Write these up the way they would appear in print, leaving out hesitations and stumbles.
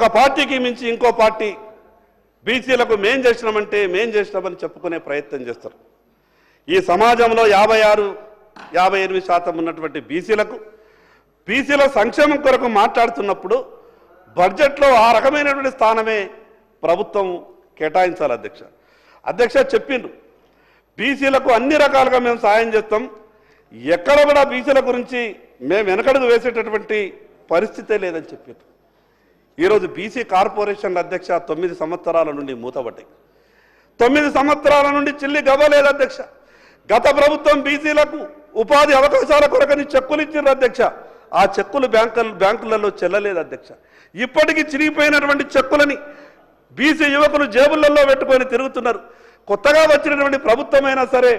ఒక పార్టీకి మించి ఇంకో పార్టీ బీసీలకు మేం చేసినామని చెప్పుకునే ప్రయత్నం చేస్తారు. ఈ సమాజంలో 56-58% ఉన్నటువంటి బీసీల సంక్షేమం కొరకు మాట్లాడుతున్నప్పుడు బడ్జెట్లో ఆ రకమైనటువంటి స్థానమే ప్రభుత్వం కేటాయించాలి. అధ్యక్ష చెప్పిండ్రు, బీసీలకు అన్ని రకాలుగా మేము సాయం చేస్తాం, ఎక్కడ కూడా బీసీల గురించి మేము వెనకడుగు వేసేటటువంటి పరిస్థితే లేదని చెప్పిండ్రు. ఈరోజు బీసీ కార్పొరేషన్ల 9 సంవత్సరాల నుండి మూతబడ్డాయి. 9 సంవత్సరాల నుండి చిల్లి గవ్వలేదు అధ్యక్ష. గత ప్రభుత్వం బీసీలకు ఉపాధి అవకాశాల కొరకని చెక్కులు ఇచ్చిండ్రు అధ్యక్ష. ఆ చెక్కులు బ్యాంకులలో చెల్లలేదు అధ్యక్ష. ఇప్పటికీ చిరిగిపోయినటువంటి చెక్కులని బీసీ యువకులు జేబులలో పెట్టుకొని తిరుగుతున్నారు. కొత్తగా వచ్చినటువంటి ప్రభుత్వమైనా సరే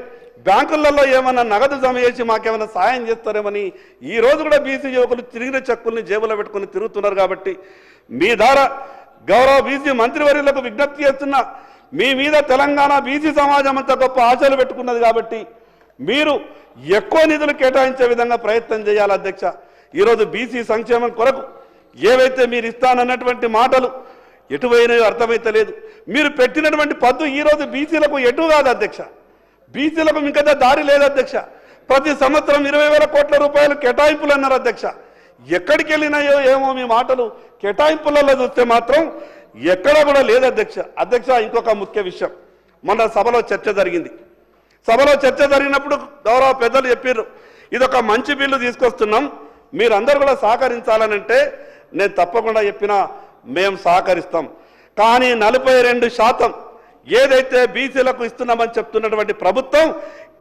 బ్యాంకులలో ఏమన్నా నగదు జమ చేసి మాకేమైనా సాయం చేస్తారేమని ఈ రోజు కూడా బీసీ యువకులు తిరిగిన చెక్కుల్ని జేబులో పెట్టుకొని తిరుగుతున్నారు. కాబట్టి మీ ద్వారా గౌరవ బీసీ మంత్రివర్యులకు విజ్ఞప్తి చేస్తున్నా, మీ మీద తెలంగాణ బీసీ సమాజం అంతా గొప్ప ఆశలు పెట్టుకున్నది. కాబట్టి మీరు ఎక్కువ నిధులు కేటాయించే విధంగా ప్రయత్నం చేయాలి అధ్యక్ష. ఈరోజు బీసీ సంక్షేమం కొరకు ఏవైతే మీరు ఇస్తానన్నటువంటి మాటలు ఎటువైనాయో అర్థమైతలేదు. మీరు పెట్టినటువంటి పద్దు ఈరోజు బీసీలకు ఎటు కాదు అధ్యక్ష. బీసీలకు మిగతా దారి లేదు అధ్యక్ష. ప్రతి సంవత్సరం 20,000 కోట్ల రూపాయలు కేటాయింపులు అన్నారు అధ్యక్ష. ఎక్కడికి వెళ్ళినాయో ఏమో మీ మాటలు. కేటాయింపులలో చూస్తే మాత్రం ఎక్కడ కూడా లేదు అధ్యక్ష. ఇంకొక ముఖ్య విషయం, మొన్న సభలో చర్చ జరిగింది. సభలో చర్చ జరిగినప్పుడు గౌరవ పెద్దలు చెప్పారు, ఇదొక మంచి బిల్లు తీసుకొస్తున్నాం, మీరందరూ కూడా సహకరించాలనంటే నేను తప్పకుండా చెప్పినా మేము సహకరిస్తాం. కానీ 42% ఏదైతే బీసీలకు ఇస్తున్నామని చెప్తున్నటువంటి ప్రభుత్వం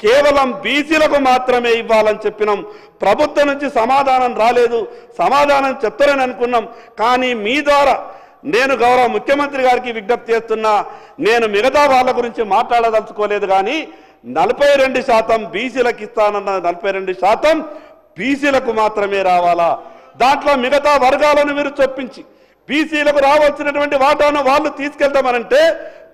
కేవలం బీసీలకు మాత్రమే ఇవ్వాలని చెప్పినాం. ప్రభుత్వం నుంచి సమాధానం రాలేదు. సమాధానం చెప్తారని అనుకున్నాం. కానీ మీ ద్వారా నేను గౌరవ ముఖ్యమంత్రి గారికి విజ్ఞప్తి చేస్తున్నా, నేను మిగతా వాళ్ళ గురించి మాట్లాడదలుచుకోలేదు. కానీ 42% బీసీలకు ఇస్తానన్న 42% బీసీలకు మాత్రమే రావాలా? దాంట్లో మిగతా వర్గాలను మీరు చొప్పించి బీసీలకు రావాల్సినటువంటి వాటాను వాళ్ళు తీసుకెళ్తామనంటే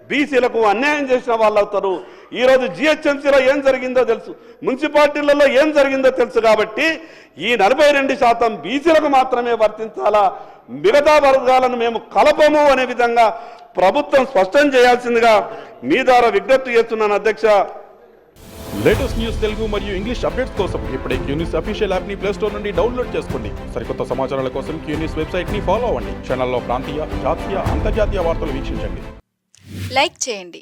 బీసీలకు అన్యాయం చేసిన వాళ్ళు అవుతారు. ఈరోజు జిహెచ్ఎంసీలో ఏం జరిగిందో తెలుసు, మున్సిపాలిటీలలో ఏం జరిగిందో తెలుసు. కాబట్టి ఈ 42% బీసీలకు మాత్రమే వర్తించాలా, మిగతా వర్గాలను మేము కలపము అనే విధంగా ప్రభుత్వం స్పష్టం చేయాల్సిందిగా మీ ద్వారా విజ్ఞప్తి చేస్తున్నాను అధ్యక్ష. లేటెస్ట్ న్యూస్ తెలుగు మరియు ఇంగ్లీష్ అప్డేట్స్ కోసం ఇప్పుడే క్యూన్యూస్ అఫీషియల్ యాప్ ని ప్లే స్టోర్ నుండి డౌన్లోడ్ చేసుకోండి. సరికొత్త సమాచారాల కోసం క్యూన్యూస్ వెబ్సైట్ ని ఫాలో అవ్వండి. ఛానల్లో ప్రాంతీయ, జాతీయ, అంతర్జాతీయ వార్తలు వీక్షించండి. లైక్ చేయండి.